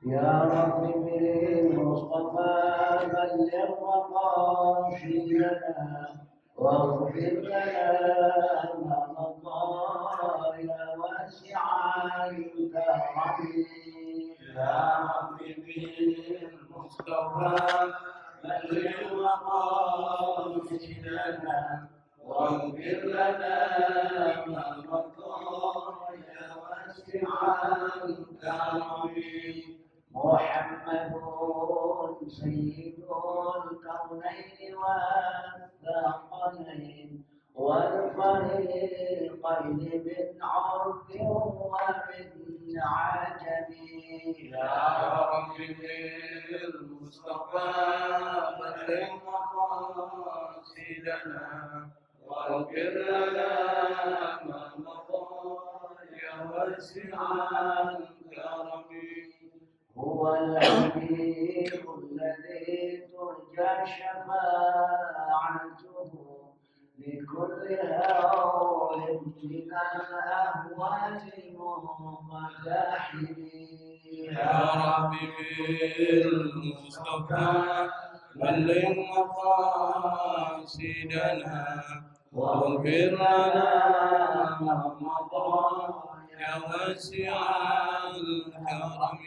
يا رب بالمصطفى بلغ مقاصدنا واغفر لنا ما مضى يا واسع الكرم. يا رب بالمصطفى بلغ مقاصدنا واغفر لنا ما مضى يا واسع الكرم. محمد سيد الكونين والثقلين والفريقين من عرف ومن عجم. يا رب بالمصطفى بلغ مقاصدنا واغفر لنا ما مضى يا واسع الكرم. هو الحبيب الذي ترجى شفاعته لكل هول من الأهوال مقتحم. يا رب بالمصطفى بلغ مقاصدنا واغفر لنا ما مضى يا واسع الكرم.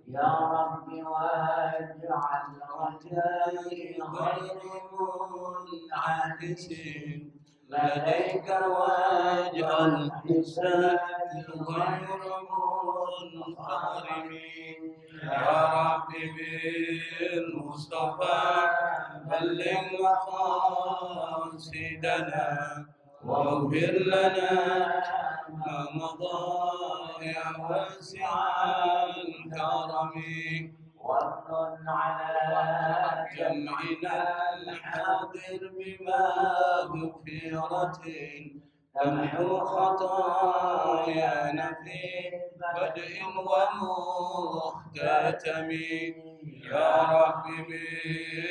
يا رب واجعل رجائي غير منعكس لديك واجعل حسابي غير منصرم. يا رب بالمصطفى بلغ مقاصدنا واغفر لنا ما مضى يا واسع الكرم. وارد على جمعنا الحاضر بمغفرة تمحو خطايانا في بدء ومختتم. يا رب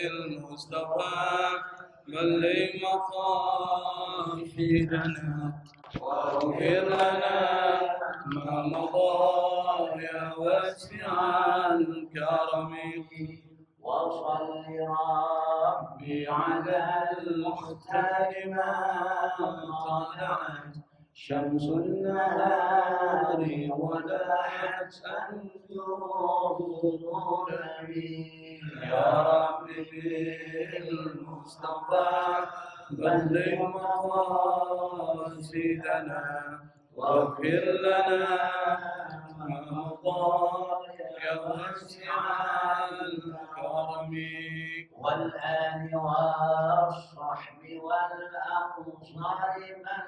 بالمصطفى بلغ مقاصدنا واغفر لنا ما مضى يا واسع الكرم. وصل ربي على المختار ما طلعت شمس النهار ولاحت أنجوم الظلم. يا رب بالمصطفى بلغ مقاصدنا واغفر لنا ما مضى يا واسع الكرم. والآل والصحب والأنصار من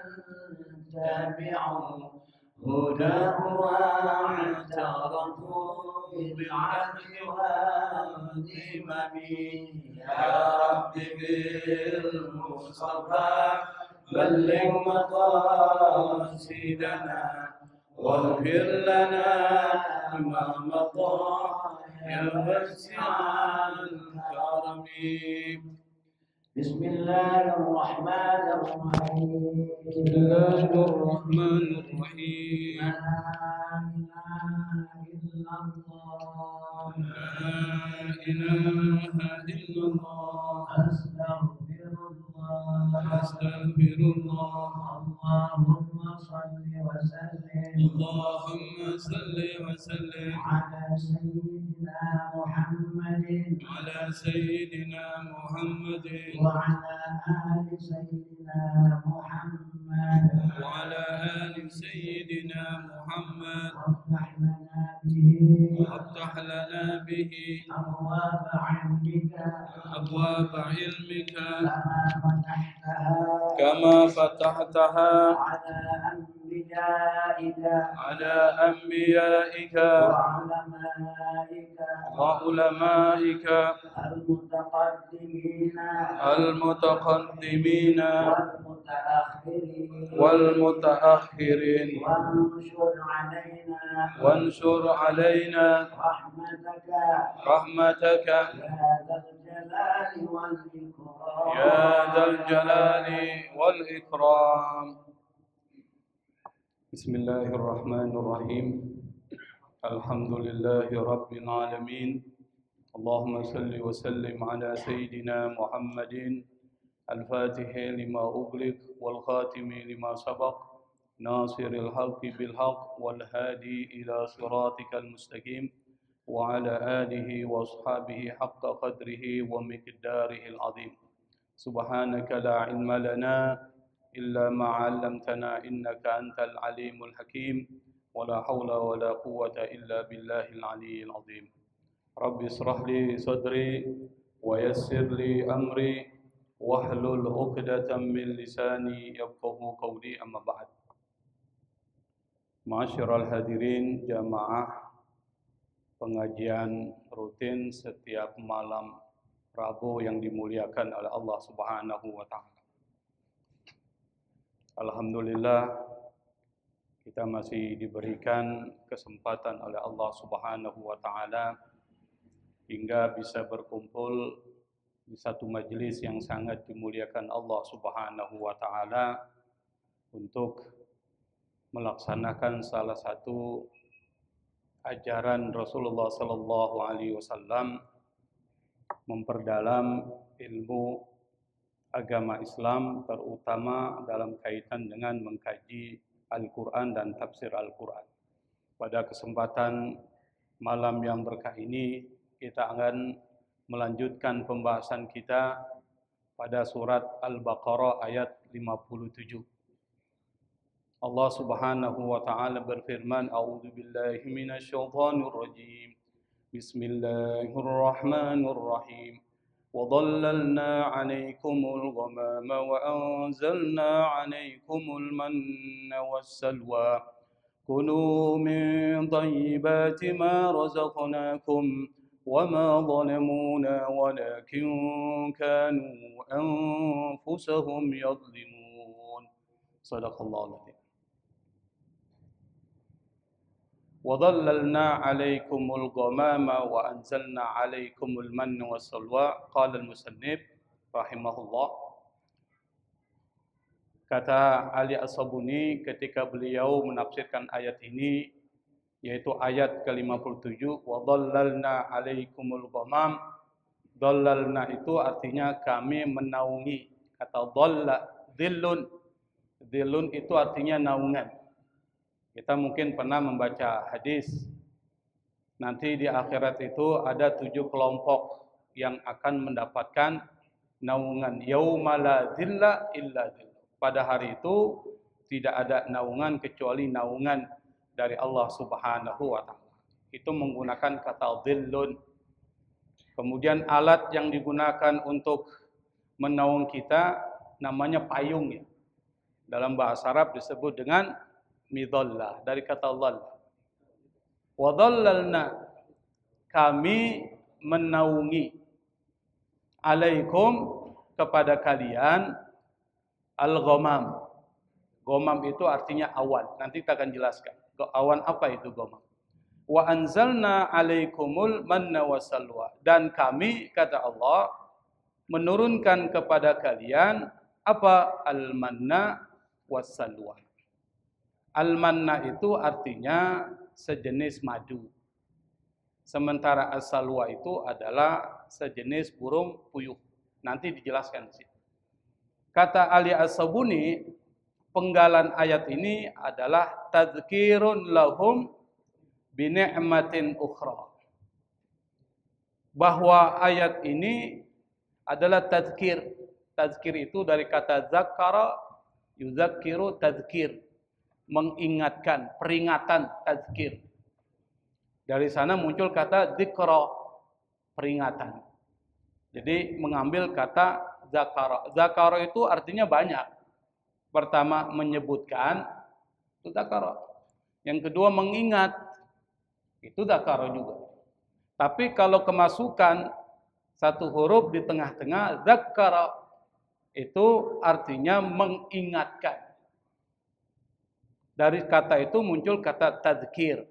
تبعوا هداه واعترفوا بالعدل والذمم. يا رب بالمصطفى بلغ مقاصدنا واغفر لنا ما مضى يا واسع الكرم. بسم الله الرحمن الرحيم. بسم الله الرحمن الرحيم. لا إله إلا الله. لا إله إلا الله. أستغفر الله. أستغفر الله. اللهم صل وسلم اللهم صل وسلم على سيدنا محمد على سيدنا محمد وعلى آل سيدنا محمد وعلى آل سيدنا محمد وافتح لنا به وافتح لنا به أبواب علمك أبواب علمك كما فتحتها كما فتحتها على على أنبيائك أنبيائك وعلمائك وعلمائك المتقدمين المتقدمين والمتأخرين والمتأخرين وانشر علينا رحمتك يا ذا الجلال والإكرام. بسم الله الرحمن الرحيم. الحمد لله رب العالمين. اللهم صل وسلم على سيدنا محمد الفاتح لما أغلق والخاتم لما سبق ناصر الحق بالحق والهادي إلى صراطك المستقيم وعلى آله وأصحابه حق قدره ومقداره العظيم. سبحانك لا علم لنا إلا ما علمتنا إنك أنت العليم الحكيم ولا حول ولا قوة إلا بالله العلي العظيم. رب اشرح لي صدري ويسر لي أمري واحلل عقدة من لساني يفقهوا قولي أما بعد. Ma'asyiral hadirin jamaah pengajian rutin setiap malam Rabu yang dimuliakan oleh Allah Subhanahu wa taala. Alhamdulillah kita masih diberikan kesempatan oleh Allah Subhanahu wa taala hingga bisa berkumpul di satu majelis yang sangat dimuliakan Allah Subhanahu wa taala untuk melaksanakan salah satu ajaran Rasulullah sallallahu alaihi wasallam, memperdalam ilmu agama Islam terutama dalam kaitan dengan mengkaji Al-Quran dan tafsir Al-Quran. Pada kesempatan malam yang berkah ini kita akan melanjutkan pembahasan kita pada surat Al-Baqarah ayat 57. Allah Subhanahu wa taala berfirman, A'udzu billahi minasyaitonir rajim. Bismillahirrahmanirrahim. وَظَلَّلْنَا عَلَيْكُمُ الْغَمَامَ وَأَنزَلْنَا عَلَيْكُمُ الْمَنَّ وَالسَّلْوَىٰ كُلُوا مِن طَيِّبَاتِ مَا رَزَقْنَاكُمْ وَمَا ظَلَمُونَا وَلَكِن كَانُوا أَنفُسَهُمْ يَظْلِمُونَ. صدق الله العظيم. وَظَلَّلْنَا عَلَيْكُمُ الْغَمَامَ وَأَنزَلْنَا عَلَيْكُمُ الْمَنَّ وَالسَّلْوَىٰ. قال المصنف rahimahullah. Kata Ali As-Sabuni ketika beliau menafsirkan ayat ini, yaitu ayat ke-57, وَظَلَّلْنَا عَلَيْكُمُ الْغَمَامَ. Dhallalna itu artinya kami menaungi. Kata dhalla, dhillun. Dhillun itu artinya naungan. Kita mungkin pernah membaca hadis, nanti di akhirat itu ada 7 kelompok yang akan mendapatkan naungan. Yauma la dhilla illa dhilluh. Pada hari itu tidak ada naungan kecuali naungan dari Allah Subhanahu wa taala. Itu menggunakan kata dhillun. Kemudian alat yang digunakan untuk menaung kita namanya payung ya. Dalam bahasa Arab disebut dengan midhallah, dari kata dhall. Wa dhallalna, kami menaungi, alaikum, kepada kalian, al-ghamam. Ghamam itu artinya awan. Nanti kita akan jelaskan. Awan apa itu ghamam? Wa anzalna alaikumul manna wassalwa. Dan kami, kata Allah, menurunkan kepada kalian apa? Al-manna wassalwa. Al-manna itu artinya sejenis madu. Sementara as-salwa itu adalah sejenis burung puyuh. Nanti dijelaskan di sini. Kata Ali As-Sabuni, penggalan ayat ini adalah tadzkirun lahum bi ni'matin ukhra. Bahwa ayat ini adalah tadzkir. Tadzkir itu dari kata zakara, yuzakkiru tadzkir. Mengingatkan, peringatan, tadzkir. Dari sana muncul kata dzikra, peringatan. Jadi mengambil kata zakara. Zakara itu artinya banyak. Pertama menyebutkan, itu zakara. Yang kedua mengingat, itu zakara juga. Tapi kalau kemasukan satu huruf di tengah-tengah, zakara, itu artinya mengingatkan. Dari kata itu muncul kata tadzkir,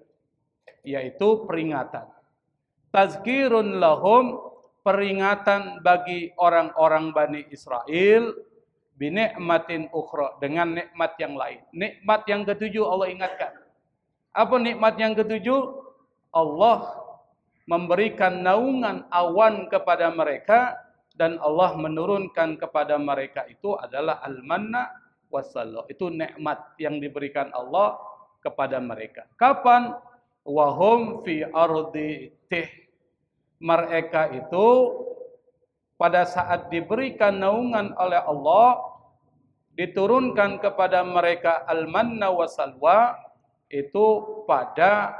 yaitu peringatan. Tazkirun lahum, peringatan bagi orang-orang Bani Israel, binikmatin ukhra, dengan nikmat yang lain. Nikmat yang ketujuh Allah ingatkan. Apa nikmat yang ketujuh? Allah memberikan naungan awan kepada mereka dan Allah menurunkan kepada mereka itu adalah al-manna wassalwa. Itu nikmat yang diberikan Allah kepada mereka. Kapan? Wahum fi ardi tih. Mereka itu pada saat diberikan naungan oleh Allah, diturunkan kepada mereka al-manna wassalwa, itu pada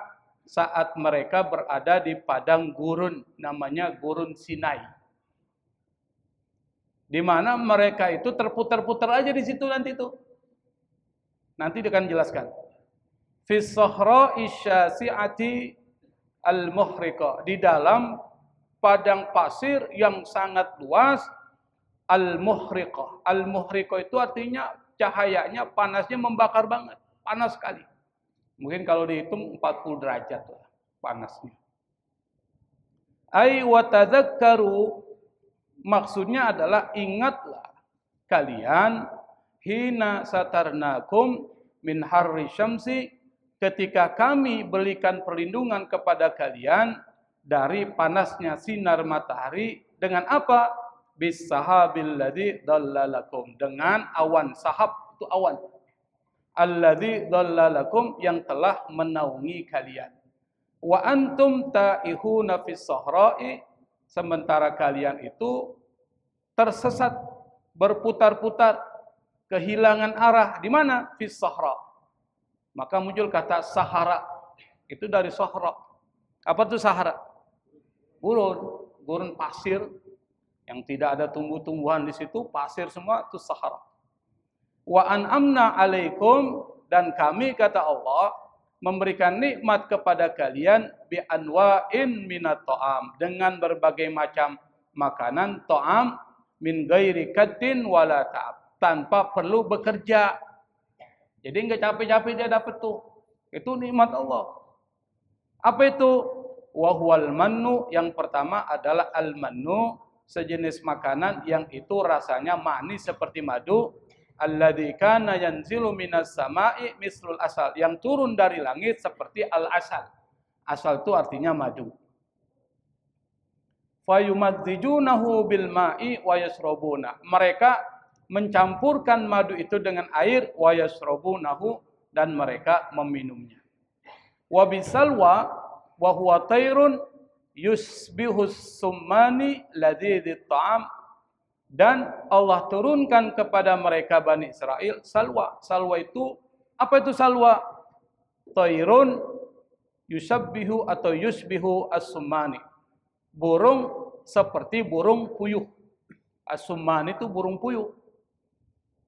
saat mereka berada di padang gurun, namanya gurun Sinai. Di mana mereka itu terputar-putar aja di situ nanti itu. Nanti dia akan jelaskan. Fi sahra'i syasi'ati al-muhriqah, di dalam padang pasir yang sangat luas, al-muhriqah. Al-muhriqah itu artinya cahayanya, panasnya membakar banget, panas sekali. Mungkin kalau dihitung 40 derajat lah panasnya. Ai wa tadzakkaru, maksudnya adalah ingatlah kalian hina satarnakum min harri syamsi, ketika kami berikan perlindungan kepada kalian dari panasnya sinar matahari dengan apa? Bis sahabil ladzi dallalakum, dengan awan. Sahab itu awan. Alladzi dallalakum, yang telah menaungi kalian. Wa antum taihuna fis sahra'i, sementara kalian itu tersesat, berputar-putar, kehilangan arah. Di mana? Fis sahra. Maka muncul kata Sahara. Itu dari sahra. Apa itu Sahara? Gurun pasir yang tidak ada tumbuh-tumbuhan di situ, pasir semua, itu Sahara. Wa an'amna alaikum, dan kami, kata Allah, memberikan nikmat kepada kalian bi anwa'in minat ta'am, dengan berbagai macam makanan, ta'am, min ghairi kaddin wala ta'ab, tanpa perlu bekerja. Jadi enggak capek-capek dia dapat tuh. Itu nikmat Allah. Apa itu? Wa huwal mannu, yang pertama adalah al-mannu, sejenis makanan yang itu rasanya manis seperti madu. Alladzi kana yanzilu minas sama'i mislul asal, yang turun dari langit seperti al-asal. Asal itu artinya madu. Fayumadzijunahu bil ma'i wa yasrabuna, mereka mencampurkan madu itu dengan air, wa yasrabunahu, dan mereka meminumnya. Wa bisalwa wa huwa tairun yusbihus summani ladzidit ta'am, dan Allah turunkan kepada mereka Bani Israel salwa. Salwa itu, apa itu salwa? Tairun yusabbihu atau yusbihu as-summani, burung seperti burung puyuh. As-summani itu burung puyuh.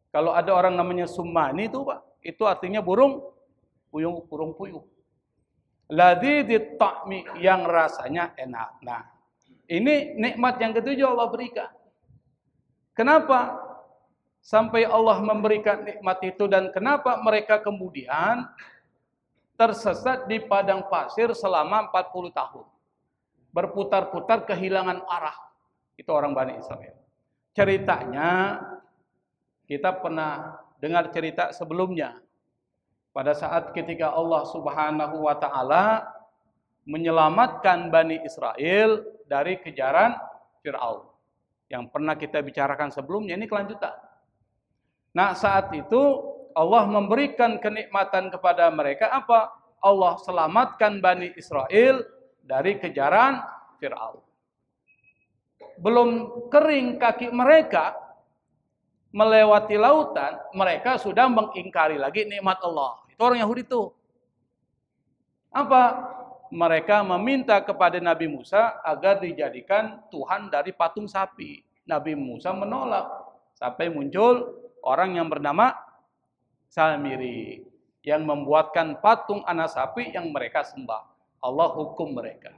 Kalau ada orang namanya summani itu, Pak, itu artinya burung puyuh. Ladzidit ta'mi, yang rasanya enak. Nah, ini nikmat yang ketujuh Allah berikan. Kenapa sampai Allah memberikan nikmat itu, dan kenapa mereka kemudian tersesat di padang pasir selama 40 tahun? Berputar-putar, kehilangan arah. Itu orang Bani Israel. Ceritanya, kita pernah dengar cerita sebelumnya. Pada saat ketika Allah Subhanahu wa Ta'ala menyelamatkan Bani Israel dari kejaran Fir'aun, yang pernah kita bicarakan sebelumnya, ini kelanjutan. Nah, saat itu Allah memberikan kenikmatan kepada mereka. Apa? Allah selamatkan Bani Israel dari kejaran Fir'aun. Belum kering kaki mereka melewati lautan, mereka sudah mengingkari lagi nikmat Allah. Itu orang Yahudi itu. Apa? Mereka meminta kepada Nabi Musa agar dijadikan Tuhan dari patung sapi. Nabi Musa menolak. Sampai muncul orang yang bernama Samiri, yang membuatkan patung anak sapi yang mereka sembah. Allah hukum mereka.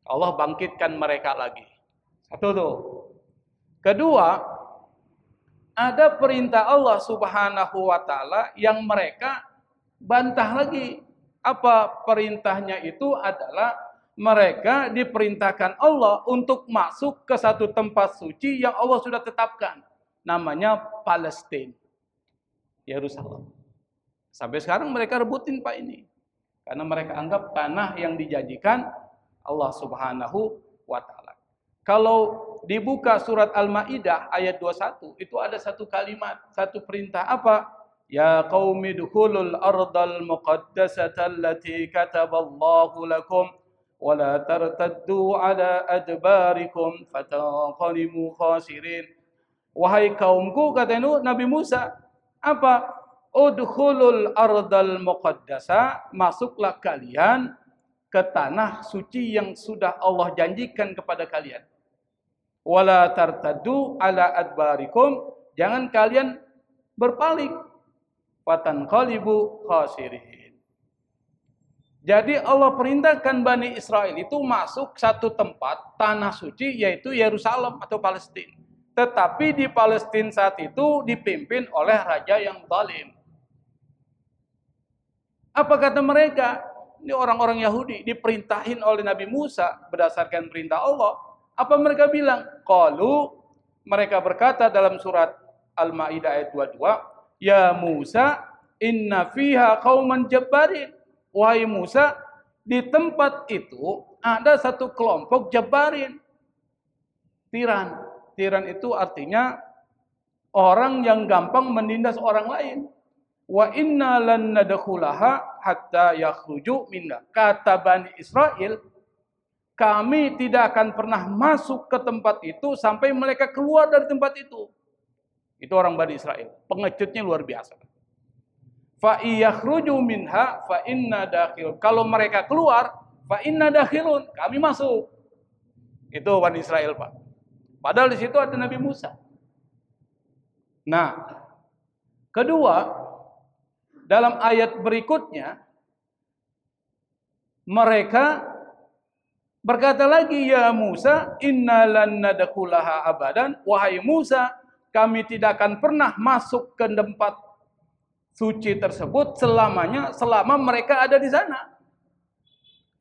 Allah bangkitkan mereka lagi. Satu tuh. Kedua, ada perintah Allah Subhanahu wa Ta'ala yang mereka bantah lagi. Apa perintahnya? Itu adalah mereka diperintahkan Allah untuk masuk ke satu tempat suci yang Allah sudah tetapkan. Namanya Palestina, Yerusalem. Sampai sekarang mereka rebutin, Pak, ini. Karena mereka anggap tanah yang dijanjikan Allah Subhanahu wa taala. Kalau dibuka surat Al-Maidah ayat 21, itu ada satu kalimat, satu perintah apa? Ya qaumi dukhulul ardal muqaddasata allati kataballahu lakum wa la tartaddu ala adbarikum fatanqalibu khasirin. Wahai kaumku, kata Nabi Musa, apa? Udkhulul ardal muqaddasa, masuklah kalian ke tanah suci yang sudah Allah janjikan kepada kalian. Wala tartaddu ala adbarikum, jangan kalian berpaling. Fatanqalibu khasirin. Jadi Allah perintahkan Bani Israel itu masuk satu tempat tanah suci, yaitu Yerusalem atau Palestina. Tetapi di Palestina saat itu dipimpin oleh raja yang zalim. Apa kata mereka? Ini orang-orang Yahudi diperintahin oleh Nabi Musa berdasarkan perintah Allah. Apa mereka bilang? Qalu, mereka berkata dalam surat Al-Maidah ayat 22, ya Musa, inna fiha qauman jabbarin. Wahai Musa, di tempat itu ada satu kelompok jabbarin. Tiran. Tiran itu artinya orang yang gampang menindas orang lain. Wa inna lan nadkhulaha hatta yakhruju minna. Kata Bani Israel, kami tidak akan pernah masuk ke tempat itu sampai mereka keluar dari tempat itu. Itu orang Bani Israel. Pengecutnya luar biasa. Fa iyakhruju minha fa inna dakhilun. Kalau mereka keluar, fa inna dakhilun. Kami masuk. Itu Bani Israel, Pak. Padahal di situ ada Nabi Musa. Nah, kedua, dalam ayat berikutnya, mereka berkata lagi, ya Musa, inna lan nadkhulaha abadan. Wahai Musa, kami tidak akan pernah masuk ke tempat suci tersebut selamanya, selama mereka ada di sana.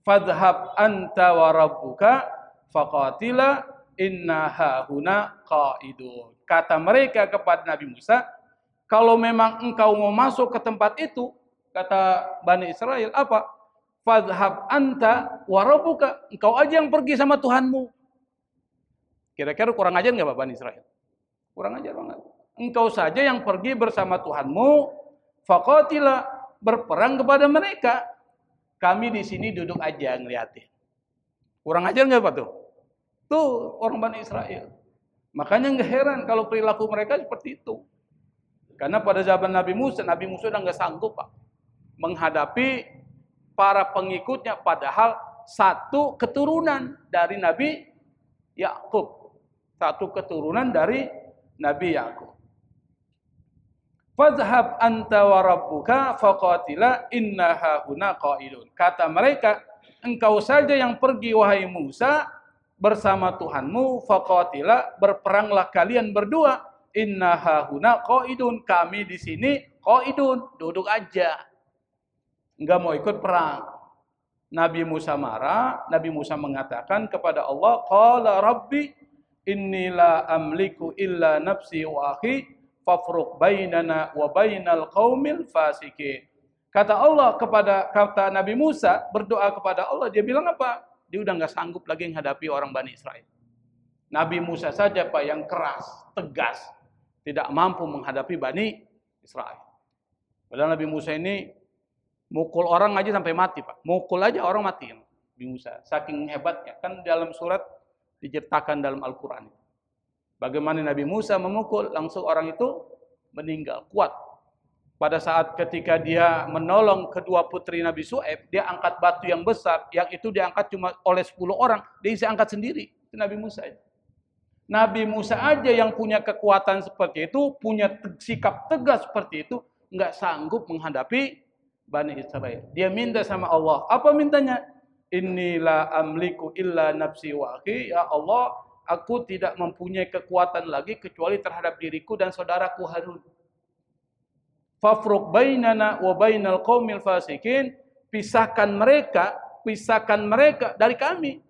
Fadhhab anta wa rabbuka faqatila inna hahuna qaidun. Kata mereka kepada Nabi Musa, kalau memang engkau mau masuk ke tempat itu, kata Bani Israel, apa? Fadhhab anta wa rabbuka, engkau aja yang pergi sama Tuhanmu. Kira-kira kurang ajar nggak Pak Bani Israel? Kurang ajar banget. Engkau saja yang pergi bersama Tuhanmu, faqatila, berperang kepada mereka. Kami di sini duduk aja ngeliatin. Kurang ajar nggak Pak tuh? Tuh orang Bani Israel. Makanya nggak heran kalau perilaku mereka seperti itu. Karena pada zaman Nabi Musa udah nggak sanggup Pak menghadapi para pengikutnya, padahal satu keturunan dari Nabi Yakub, satu keturunan dari Nabi Yakub. Fadhhab anta wa rabbuka faqatila inna hahuna qailun. Kata mereka, engkau saja yang pergi wahai Musa bersama Tuhanmu, faqatila, berperanglah kalian berdua. Inna hahuna qaidun, kami di sini qaidun, duduk aja. Enggak mau ikut perang. Nabi Musa marah, Nabi Musa mengatakan kepada Allah, qala rabbi inni la amliku illa nafsi wa akhi fafruq bainana wa bainal qaumil fasikin. Kata Allah kata Nabi Musa, berdoa kepada Allah, dia bilang apa? Dia udah enggak sanggup lagi menghadapi orang Bani Israel. Nabi Musa saja Pak yang keras, tegas, tidak mampu menghadapi Bani Israel. Padahal Nabi Musa ini mukul orang aja sampai mati Pak. Mukul aja orang mati. Nabi Musa. Saking hebatnya. Kan dalam surat diceritakan dalam Al-Quran. Bagaimana Nabi Musa memukul, langsung orang itu meninggal. Kuat. Pada saat ketika dia menolong kedua putri Nabi Syuaib, dia angkat batu yang besar. Yang itu diangkat cuma oleh 10 orang. Dia bisa angkat sendiri. Itu Nabi Musa. Nabi Musa aja yang punya kekuatan seperti itu, punya sikap tegas seperti itu, nggak sanggup menghadapi Bani Israel. Dia minta sama Allah. Apa mintanya? Inilah amliku illa nafsi wa akhi. Ya Allah, aku tidak mempunyai kekuatan lagi kecuali terhadap diriku dan saudaraku Harun. Fafruq bainana wa bainal qaumil fasikin. Pisahkan mereka dari kami.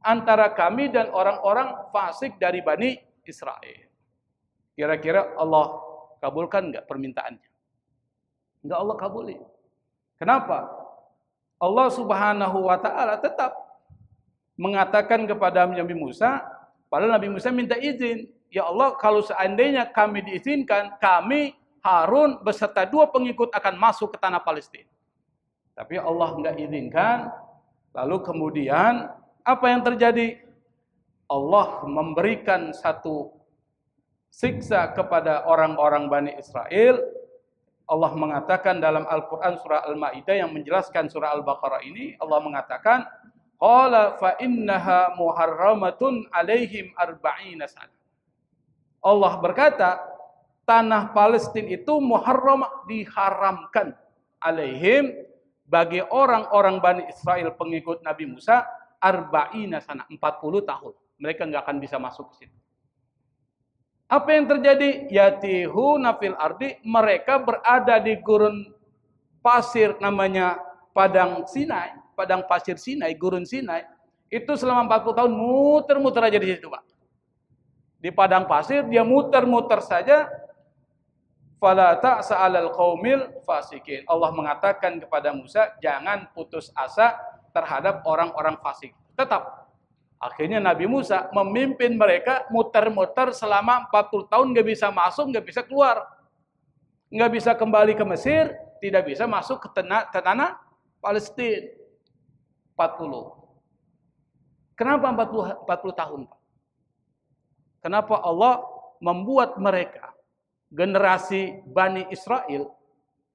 Antara kami dan orang-orang fasik dari Bani Israel. Kira-kira Allah kabulkan enggak permintaannya? Enggak Allah kabulin. Kenapa? Allah Subhanahu wa taala tetap mengatakan kepada Nabi Musa, padahal Nabi Musa minta izin, ya Allah, kalau seandainya kami diizinkan, kami Harun beserta 2 pengikut akan masuk ke tanah Palestina. Tapi Allah enggak izinkan. Lalu kemudian apa yang terjadi? Allah memberikan satu siksa kepada orang-orang Bani Israel. Allah mengatakan dalam Al-Quran surah Al-Ma'idah yang menjelaskan surah Al-Baqarah ini, Allah mengatakan, qala fa innaha muharramatun alaihim arba'ina sana. Allah berkata, tanah Palestina itu muharramah, diharamkan, alaihim, bagi orang-orang Bani Israel pengikut Nabi Musa, arba'ina sana, 40 tahun. Mereka nggak akan bisa masuk ke situ. Apa yang terjadi? Yatihuna fil ardi, mereka berada di gurun pasir namanya Padang Sinai, Padang Pasir Sinai, Gurun Sinai. Itu selama 40 tahun muter-muter aja di situ, Pak. Di padang pasir dia muter-muter saja. Fala ta'sa 'alal qaumil fasikin. Allah mengatakan kepada Musa, jangan putus asa terhadap orang-orang fasik. Tetap. Akhirnya Nabi Musa memimpin mereka muter-muter selama 40 tahun, nggak bisa masuk, nggak bisa keluar. Nggak bisa kembali ke Mesir, tidak bisa masuk ke tanah Palestina. 40. Kenapa 40 tahun, Pak? Kenapa Allah membuat mereka, generasi Bani Israel,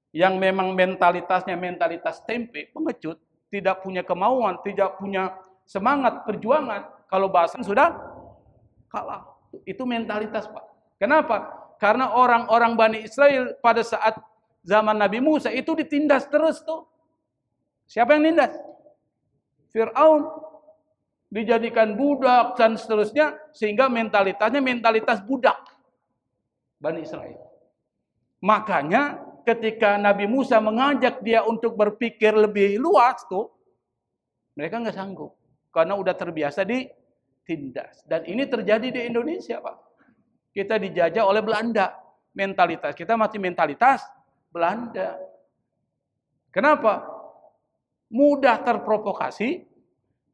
yang memang mentalitasnya mentalitas tempe, pengecut, tidak punya kemauan, tidak punya semangat perjuangan, kalau bahasa sudah kalah. Itu mentalitas, Pak. Kenapa? Karena orang-orang Bani Israel pada saat zaman Nabi Musa itu ditindas terus tuh. Siapa yang nindas? Fir'aun. Dijadikan budak dan seterusnya, sehingga mentalitasnya mentalitas budak Bani Israel. Makanya ketika Nabi Musa mengajak dia untuk berpikir lebih luas tuh, mereka nggak sanggup. Karena udah terbiasa ditindas. Dan ini terjadi di Indonesia, Pak. Kita dijajah oleh Belanda. Mentalitas kita masih mentalitas Belanda. Kenapa? Mudah terprovokasi,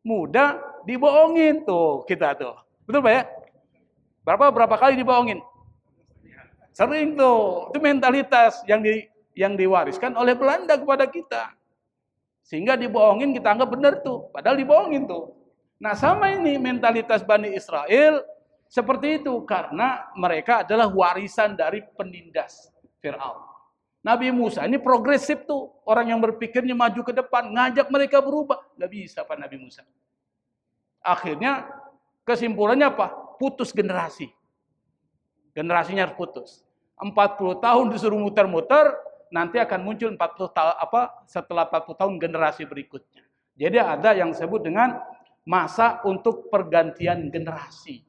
mudah dibohongin tuh kita tuh. Betul, Pak ya? Berapa kali dibohongin? Sering tuh. Itu mentalitas yang diwariskan oleh Belanda kepada kita. Sehingga dibohongin kita anggap benar tuh. Padahal dibohongin tuh. Nah sama ini mentalitas Bani Israel seperti itu. Karena mereka adalah warisan dari penindas Fir'aun. Nabi Musa ini progresif tuh. Orang yang berpikirnya maju ke depan. Ngajak mereka berubah. Nggak bisa Pak Nabi Musa. Akhirnya kesimpulannya apa? Putus generasi. Generasinya harus putus. 40 tahun disuruh muter-muter. Nanti akan muncul 40 tahun setelah 40 tahun generasi berikutnya. Jadi ada yang disebut dengan masa untuk pergantian generasi.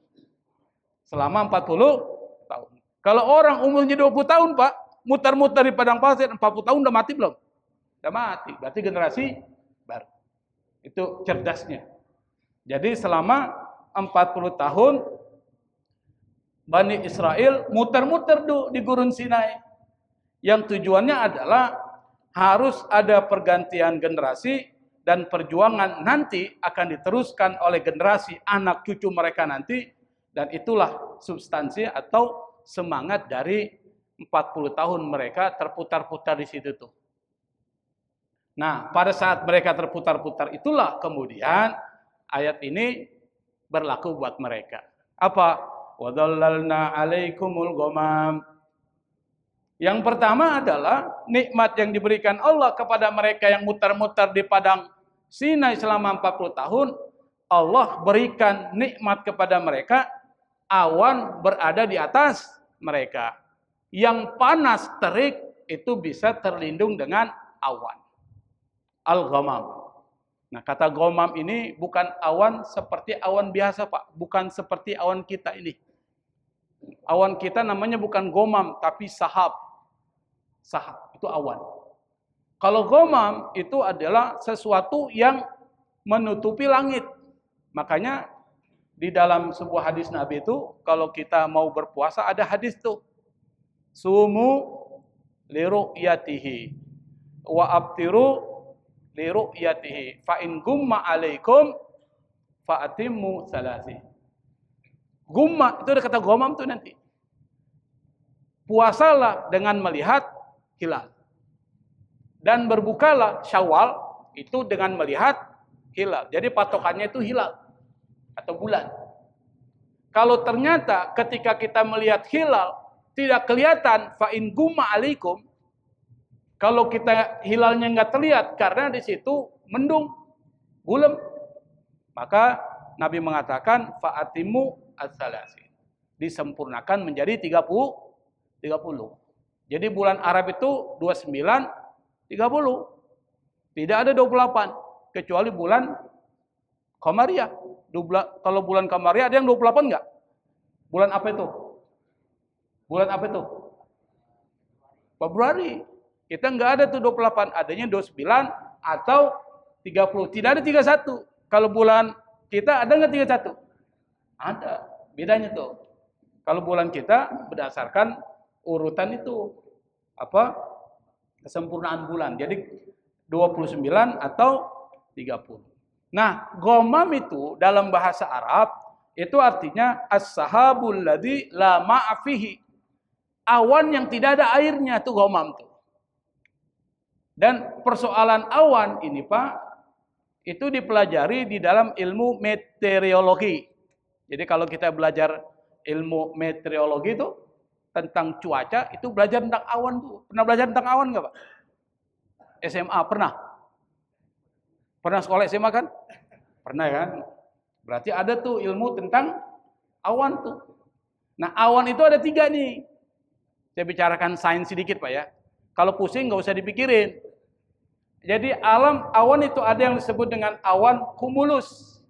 Selama 40 tahun. Kalau orang umurnya 20 tahun, Pak, muter-muter di padang pasir, 40 tahun udah mati belum? Udah mati. Berarti generasi baru. Itu cerdasnya. Jadi selama 40 tahun Bani Israel muter-muter di Gurun Sinai. Yang tujuannya adalah harus ada pergantian generasi dan perjuangan nanti akan diteruskan oleh generasi anak cucu mereka nanti, dan itulah substansi atau semangat dari 40 tahun mereka terputar-putar di situ tuh. Nah, pada saat mereka terputar-putar itulah kemudian ayat ini berlaku buat mereka. Apa? Wadhallalna 'alaikumul ghamam. Yang pertama adalah nikmat yang diberikan Allah kepada mereka yang muter-muter di padang Sinai selama 40 tahun. Allah berikan nikmat kepada mereka, awan berada di atas mereka. Yang panas terik itu bisa terlindung dengan awan. Al-ghamam. Nah, kata ghamam ini bukan awan seperti awan biasa, Pak. Bukan seperti awan kita ini. Awan kita namanya bukan ghamam, tapi sahab. Sahab itu awan. Kalau ghamam itu adalah sesuatu yang menutupi langit. Makanya di dalam sebuah hadis Nabi itu, kalau kita mau berpuasa ada hadis tuh. Sumu liru'yatihi wa abtiru li ru'yatihi fa in gumma alaikum fa atimmu salasi. Gumma itu ada kata gomam tuh nanti. Puasalah dengan melihat hilal. Dan berbukalah Syawal itu dengan melihat hilal. Jadi patokannya itu hilal atau bulan. Kalau ternyata ketika kita melihat hilal tidak kelihatan fa in gumma alaikum, kalau kita hilalnya nggak terlihat karena di situ mendung, gulem, maka Nabi mengatakan fa'atimu as-salasi. Disempurnakan menjadi 30. Jadi bulan Arab itu 29, 30. Tidak ada 28 kecuali bulan Qamariyah. Kalau bulan Qamariyah ada yang 28 enggak? Bulan apa itu? Bulan apa itu? Februari. Kita enggak ada tuh 28, adanya 29 atau 30. Tidak ada 31. Kalau bulan kita ada enggak 31? Ada. Bedanya tuh. Kalau bulan kita berdasarkan urutan itu kesempurnaan bulan. Jadi 29 atau 30. Nah, ghamam itu dalam bahasa Arab itu artinya as-sahabul ladzi la ma'a fihi. Awan yang tidak ada airnya itu ghamam tuh. Dan persoalan awan ini Pak itu dipelajari di dalam ilmu meteorologi. Jadi kalau kita belajar ilmu meteorologi itu tentang cuaca, itu belajar tentang awan tuh. Pernah belajar tentang awan nggak Pak? SMA pernah? Pernah sekolah SMA kan? Pernah kan? Berarti ada tuh ilmu tentang awan tuh. Nah awan itu ada 3 nih. Saya bicarakan sains sedikit Pak ya. Kalau pusing nggak usah dipikirin. Jadi awan itu ada yang disebut dengan awan cumulus.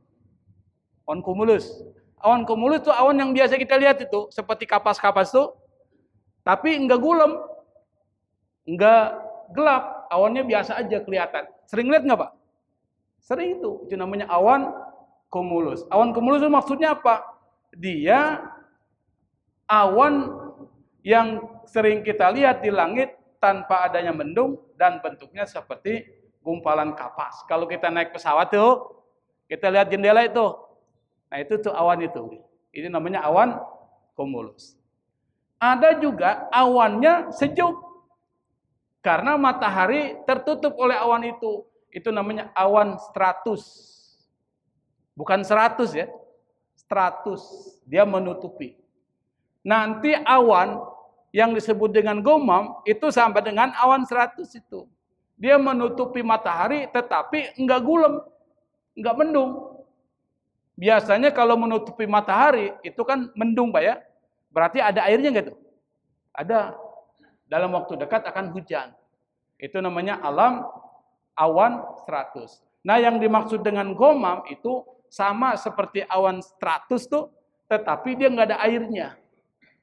Awan cumulus. Awan cumulus itu awan yang biasa kita lihat itu. Seperti kapas-kapas tuh. Tapi enggak gulem, enggak gelap, awannya biasa aja kelihatan. Sering lihat enggak Pak? Sering itu namanya awan cumulus. Awan cumulus itu maksudnya apa? Dia awan yang sering kita lihat di langit tanpa adanya mendung dan bentuknya seperti gumpalan kapas. Kalau kita naik pesawat tuh, kita lihat jendela itu. Nah itu tuh awan itu. Ini namanya awan cumulus. Ada juga awannya sejuk. Karena matahari tertutup oleh awan itu. Itu namanya awan stratus. Bukan 100 ya. Stratus. Dia menutupi. Nanti awan yang disebut dengan ghamam itu sama dengan awan 100 itu. Dia menutupi matahari tetapi enggak gulem. Enggak mendung. Biasanya kalau menutupi matahari itu kan mendung Pak ya. Berarti ada airnya enggak tuh? Ada. Dalam waktu dekat akan hujan. Itu namanya awan 100. Nah yang dimaksud dengan ghamam itu sama seperti awan 100 tuh. Tetapi dia enggak ada airnya.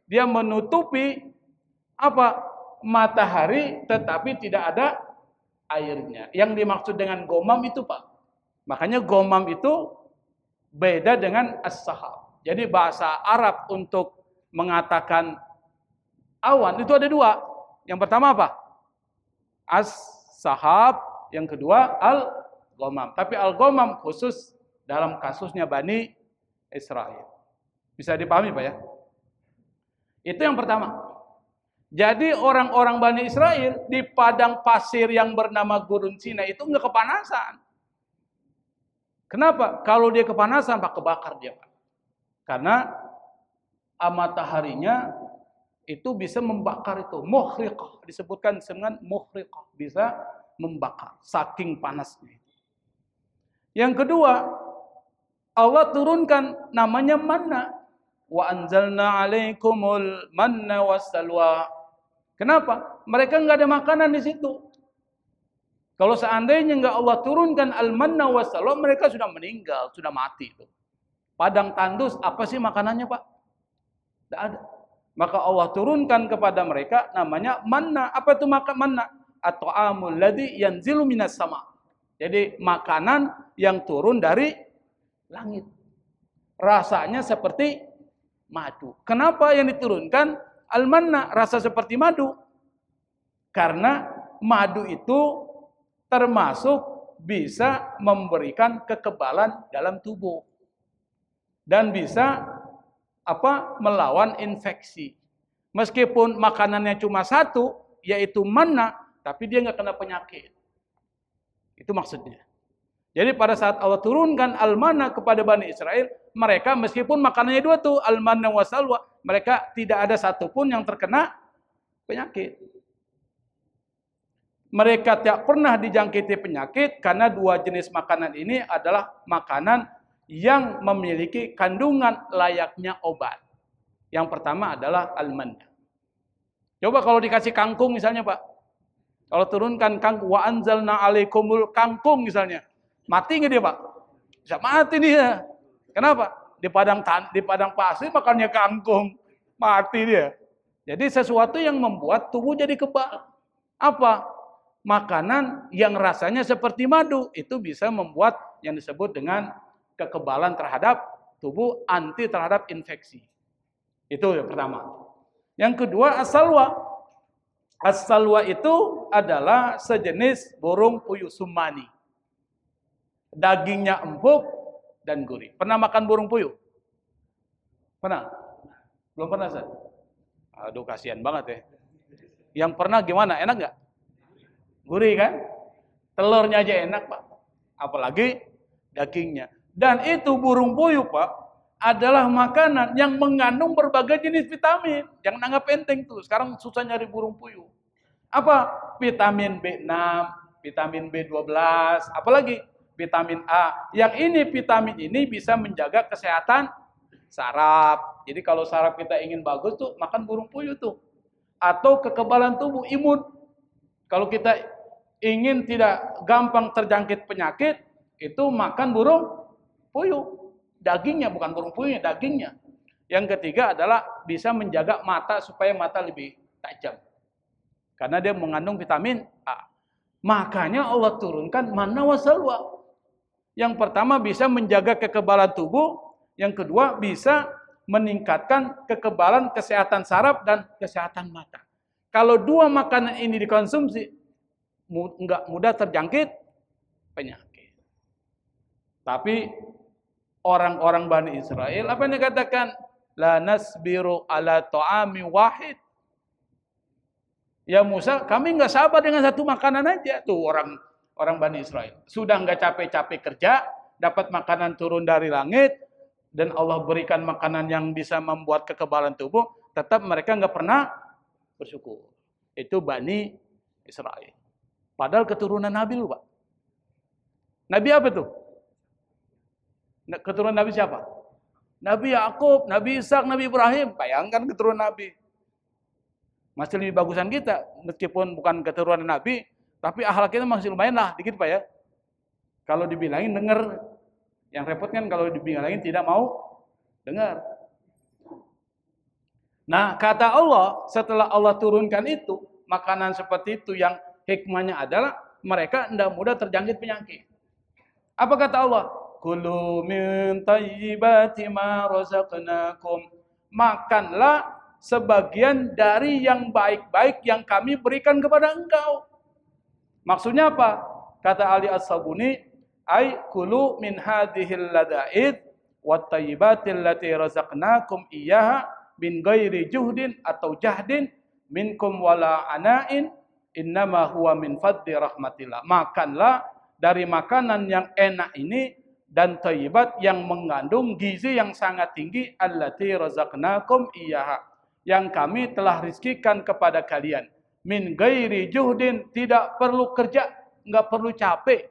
Dia menutupi matahari tetapi tidak ada airnya. Yang dimaksud dengan ghamam itu Pak. Makanya ghamam itu beda dengan as-sahab. Jadi bahasa Arab untuk mengatakan awan itu ada 2. Yang pertama apa? As-sahab, yang kedua al-ghamam. Tapi al-ghamam khusus dalam kasusnya Bani Israel. Bisa dipahami Pak ya? Itu yang pertama. Jadi orang-orang Bani Israel di padang pasir yang bernama Gurun Sinai itu enggak kepanasan. Kenapa? Kalau dia kepanasan Pak kebakar dia Pak. Karena mataharinya itu bisa membakar itu. Muhriqah. Disebutkan dengan muhriqah. Bisa membakar. Saking panasnya. Yang kedua, Allah turunkan namanya manna. Wa anzalna alaikumul manna wassalwa. Kenapa? Mereka enggak ada makanan di situ. Kalau seandainya enggak Allah turunkan al-manna wassalwa, mereka sudah meninggal, sudah mati itu. Padang tandus, apa sih makanannya Pak? Tidak ada. Maka Allah turunkan kepada mereka namanya manna. Apa itu makan manna? At-ta'amul ladzi yanzilu minas sama. Jadi makanan yang turun dari langit. Rasanya seperti madu. Kenapa yang diturunkan al-manna rasa seperti madu? Karena madu itu termasuk bisa memberikan kekebalan dalam tubuh dan bisa melawan infeksi. Meskipun makanannya cuma satu, yaitu manna, tapi dia nggak kena penyakit. Itu maksudnya. Jadi pada saat Allah turunkan al-manna kepada Bani Israel, mereka meskipun makanannya dua tuh, al-manna wa salwa, mereka tidak ada satupun yang terkena penyakit. Mereka tidak pernah dijangkiti penyakit karena dua jenis makanan ini adalah makanan yang memiliki kandungan layaknya obat. Yang pertama adalah al-manna. Coba kalau dikasih kangkung misalnya Pak. Kalau turunkan kangkung, wa anzalna alaikumul kangkung misalnya. Mati nggak dia Pak? Bisa mati dia. Kenapa? Di padang pasir makannya kangkung. Mati dia. Jadi sesuatu yang membuat tubuh jadi kebal. Apa? Makanan yang rasanya seperti madu itu bisa membuat yang disebut dengan kekebalan terhadap tubuh, anti terhadap infeksi. Itu yang pertama. Yang kedua as-salwa. As-salwa itu adalah sejenis burung puyuh sumani. Dagingnya empuk dan gurih. Pernah makan burung puyuh? Pernah? Belum pernah, Ustaz? Aduh, kasihan banget ya. Yang pernah gimana? Enak nggak? Gurih kan? Telurnya aja enak Pak. Apalagi dagingnya. Dan itu burung puyuh Pak, adalah makanan yang mengandung berbagai jenis vitamin. Jangan anggap enteng tuh. Sekarang susah nyari burung puyuh. Apa? Vitamin B6, vitamin B12, apalagi? Vitamin A. Yang ini vitamin ini bisa menjaga kesehatan saraf. Jadi kalau saraf kita ingin bagus tuh, makan burung puyuh tuh. Atau kekebalan tubuh, imun. Kalau kita ingin tidak gampang terjangkit penyakit, itu makan burung puyuh. Dagingnya, bukan burung puyuhnya, dagingnya. Yang ketiga adalah bisa menjaga mata supaya mata lebih tajam. Karena dia mengandung vitamin A. Makanya Allah turunkan manna wa salwa. Yang pertama bisa menjaga kekebalan tubuh, yang kedua bisa meningkatkan kekebalan kesehatan saraf dan kesehatan mata. Kalau dua makanan ini dikonsumsi, nggak mudah terjangkit penyakit. Tapi orang-orang Bani Israel, apa yang dikatakan? La nasbiru ala ta'ami wahid. Ya Musa, kami nggak sabar dengan satu makanan aja. Tuh orang Bani Israel. Sudah nggak capek-capek kerja, dapat makanan turun dari langit, dan Allah berikan makanan yang bisa membuat kekebalan tubuh, tetap mereka nggak pernah bersyukur. Itu Bani Israel. Padahal keturunan Nabi lu Pak. Nabi apa tuh? Keturunan Nabi siapa? Nabi Yakub, Nabi Ishak, Nabi Ibrahim. Bayangkan keturunan Nabi. Masih lebih bagusan kita. Meskipun bukan keturunan Nabi, tapi akhlak kita masih lumayan lah. Dikit Pak ya. Kalau dibilangin denger. Yang repot kan kalau dibilangin tidak mau dengar. Nah, kata Allah, setelah Allah turunkan itu, makanan seperti itu yang hikmahnya adalah mereka tidak mudah terjangkit penyakit. Apa kata Allah? Kulu min thayyibati ma razaqnakum. Makanlah sebagian dari yang baik-baik yang kami berikan kepada engkau. Maksudnya apa? Kata Ali As-Sabuni, ay kulu min hadhil ladaid wat thayyibatil lati razaqnakum iyyaha min ghairi juhdin atau jahdin minkum wala ana'in innama huwa min fadli rahmatillah. Makanlah dari makanan yang enak ini dan thayyibat yang mengandung gizi yang sangat tinggi allati razaqnakum iyyaha, yang kami telah rizkikan kepada kalian. Min ghairi juhdin, tidak perlu kerja, enggak perlu capek.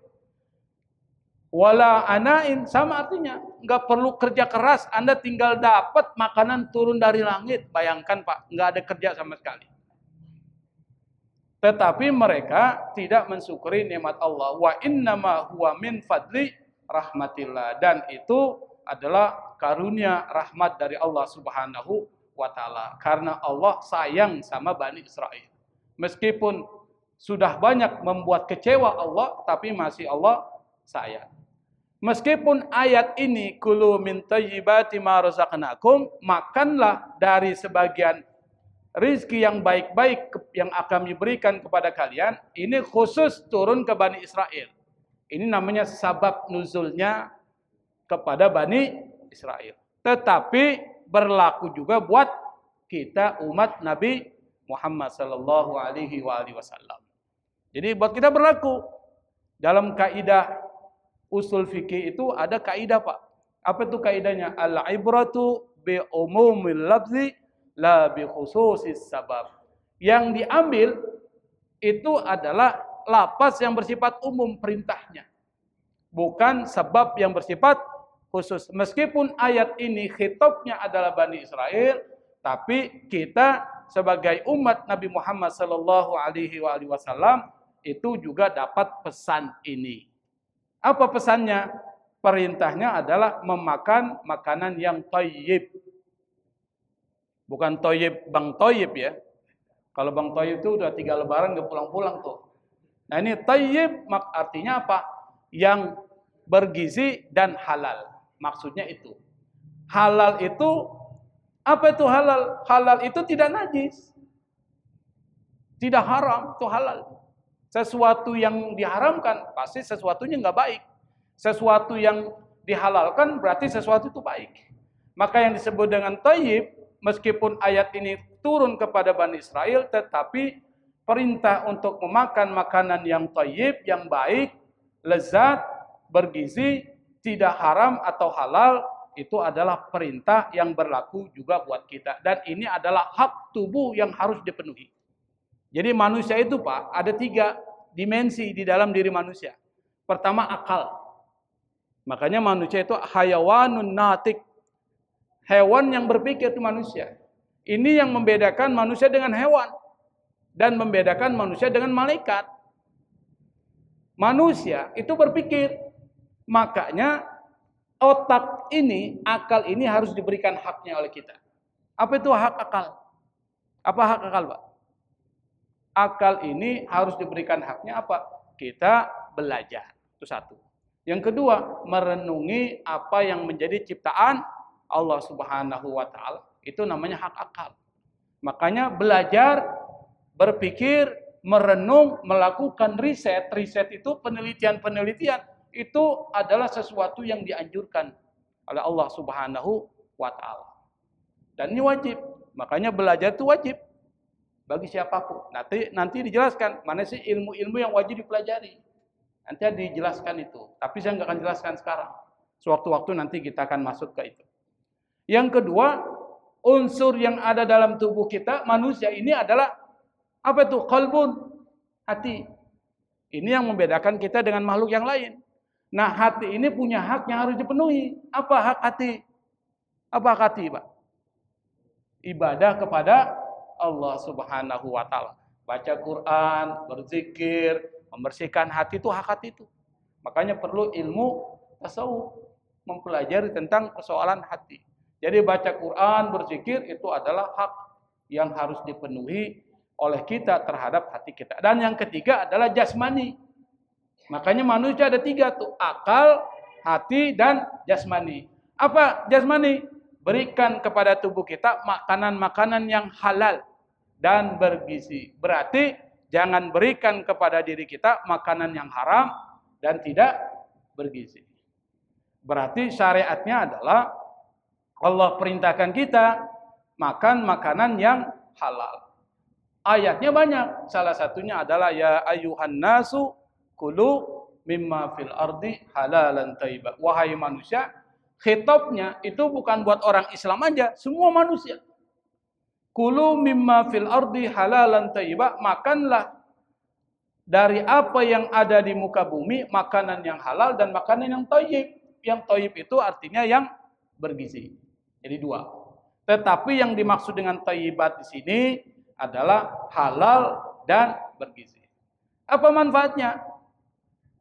Wala anain, sama artinya enggak perlu kerja keras, Anda tinggal dapat makanan turun dari langit. Bayangkan Pak, enggak ada kerja sama sekali. Tetapi mereka tidak mensyukuri nikmat Allah. Wa innama huwa min fadli rahmatillah, dan itu adalah karunia rahmat dari Allah Subhanahu wa taala. Karena Allah sayang sama Bani Israel. Meskipun sudah banyak membuat kecewa Allah, tapi masih Allah sayang. Meskipun ayat ini kulu min thayyibati ma razaqnakum, makanlah dari sebagian rizki yang baik-baik yang akan diberikan kepada kalian, ini khusus turun ke Bani Israel. Ini namanya sabab nuzulnya kepada Bani Israel. Tetapi berlaku juga buat kita umat Nabi Muhammad sallallahu alaihi wasallam. Jadi buat kita berlaku. Dalam kaidah usul fikih itu ada kaidah, Pak. Apa itu kaidahnya? Al-ibratu bi umumil lafzi la bi khususis sabab. Yang diambil itu adalah lafaz yang bersifat umum perintahnya, bukan sebab yang bersifat khusus. Meskipun ayat ini khitabnya adalah Bani Israel, tapi kita sebagai umat Nabi Muhammad sallallahu alaihi wasallam itu juga dapat pesan ini. Apa pesannya? Perintahnya adalah memakan makanan yang thayyib. Bukan thayyib Bang Thayyib ya. Kalau Bang Thayyib itu udah 3 lebaran gak pulang-pulang tuh. Nah ini thayyib artinya apa? Yang bergizi dan halal. Maksudnya itu. Halal itu, apa itu halal? Halal itu tidak najis. Tidak haram, itu halal. Sesuatu yang diharamkan, pasti sesuatunya nggak baik. Sesuatu yang dihalalkan, berarti sesuatu itu baik. Maka yang disebut dengan thayyib, meskipun ayat ini turun kepada Bani Israel, tetapi perintah untuk memakan makanan yang thayyib, yang baik, lezat, bergizi, tidak haram atau halal, itu adalah perintah yang berlaku juga buat kita. Dan ini adalah hak tubuh yang harus dipenuhi. Jadi manusia itu, Pak, ada 3 dimensi di dalam diri manusia. Pertama, akal. Makanya manusia itu hayawanun natik. Hewan yang berpikir itu manusia. Ini yang membedakan manusia dengan hewan. Dan membedakan manusia dengan malaikat. Manusia itu berpikir. Makanya otak ini, akal ini harus diberikan haknya oleh kita. Apa itu hak akal? Apa hak akal, Pak? Akal ini harus diberikan haknya apa? Kita belajar. Itu satu. Yang kedua, merenungi apa yang menjadi ciptaan Allah Subhanahu wa taala. Itu namanya hak akal. Makanya belajar, berpikir, merenung, melakukan riset. Riset itu penelitian-penelitian. Itu adalah sesuatu yang dianjurkan oleh Allah Subhanahu wa taala. Dan ini wajib. Makanya belajar itu wajib bagi siapapun. Nanti dijelaskan mana sih ilmu-ilmu yang wajib dipelajari. Nanti dijelaskan itu. Tapi saya nggak akan jelaskan sekarang. Sewaktu-waktu nanti kita akan masuk ke itu. Yang kedua, unsur yang ada dalam tubuh kita, manusia ini adalah apa itu? Qalbun, hati. Ini yang membedakan kita dengan makhluk yang lain. Nah, hati ini punya hak yang harus dipenuhi. Apa hak hati? Apa hak hati, Pak? Ibadah kepada Allah Subhanahu wa taala. Baca Quran, berzikir, membersihkan hati itu hak hati itu. Makanya perlu ilmu tasawuf, mempelajari tentang persoalan hati. Jadi baca Quran, berzikir itu adalah hak yang harus dipenuhi oleh kita terhadap hati kita. Dan yang ketiga adalah jasmani. Makanya manusia ada 3 tuh, akal, hati, dan jasmani. Apa jasmani? Berikan kepada tubuh kita makanan-makanan yang halal dan bergizi. Berarti jangan berikan kepada diri kita makanan yang haram dan tidak bergizi. Berarti syariatnya adalah Allah perintahkan kita makan makanan yang halal. Ayatnya banyak. Salah satunya adalah ya ayyuhan nasu kulu mimma fil ardi halalan thayyiban. Wahai manusia, khitabnya itu bukan buat orang Islam aja, semua manusia. Kulu mimma fil ardi halalan thayyiban, makanlah dari apa yang ada di muka bumi, makanan yang halal dan makanan yang thayyib. Yang thayyib itu artinya yang bergizi. Jadi 2. Tetapi yang dimaksud dengan thayyibat di sini adalah halal dan bergizi. Apa manfaatnya?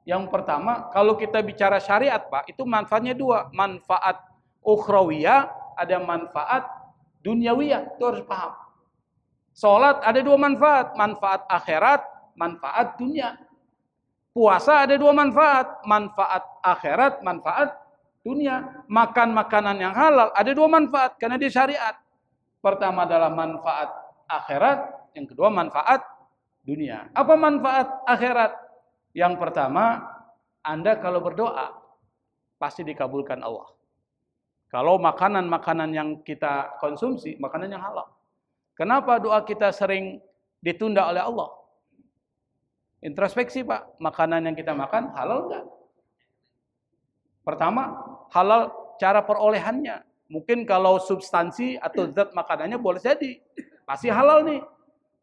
Yang pertama, kalau kita bicara syariat, Pak, itu manfaatnya 2. Manfaat ukhrawiyah, ada manfaat dunyawiyah. Itu harus paham. Salat ada 2 manfaat. Manfaat akhirat, manfaat dunia. Puasa ada 2 manfaat. Manfaat akhirat, manfaat dunia. Makan makanan yang halal ada 2 manfaat karena dia syariat. Pertama adalah manfaat akhirat, yang kedua manfaat dunia. Apa manfaat akhirat? Yang pertama, Anda kalau berdoa pasti dikabulkan Allah. Kalau makanan-makanan yang kita konsumsi, makanan yang halal. Kenapa doa kita sering ditunda oleh Allah? Introspeksi Pak, makanan yang kita makan halal enggak? Pertama, halal cara perolehannya. Mungkin kalau substansi atau zat makanannya boleh jadi, pasti halal nih.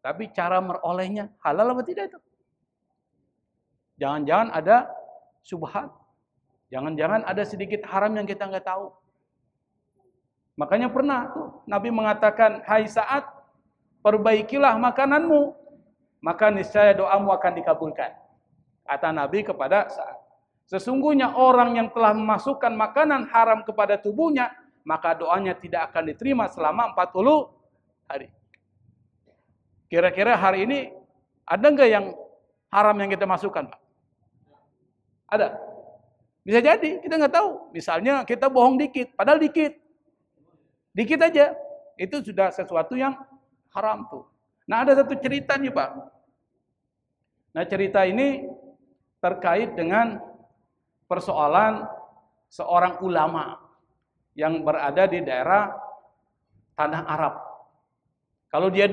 Tapi cara merolehnya halal apa tidak itu? Jangan-jangan ada syubhat. Jangan-jangan ada sedikit haram yang kita nggak tahu. Makanya pernah tuh Nabi mengatakan, hai Sa'ad, perbaikilah makananmu, maka niscaya doamu akan dikabulkan. Kata Nabi kepada Sa'ad. Sesungguhnya orang yang telah memasukkan makanan haram kepada tubuhnya, maka doanya tidak akan diterima selama 40 hari. Kira-kira hari ini ada nggak yang haram yang kita masukkan, Pak? Ada? Bisa jadi, kita nggak tahu. Misalnya kita bohong dikit, padahal dikit. Dikit aja, itu sudah sesuatu yang haram tuh. Nah ada satu cerita nih Pak. Nah cerita ini terkait dengan persoalan seorang ulama yang berada di daerah tanah Arab. Kalau dia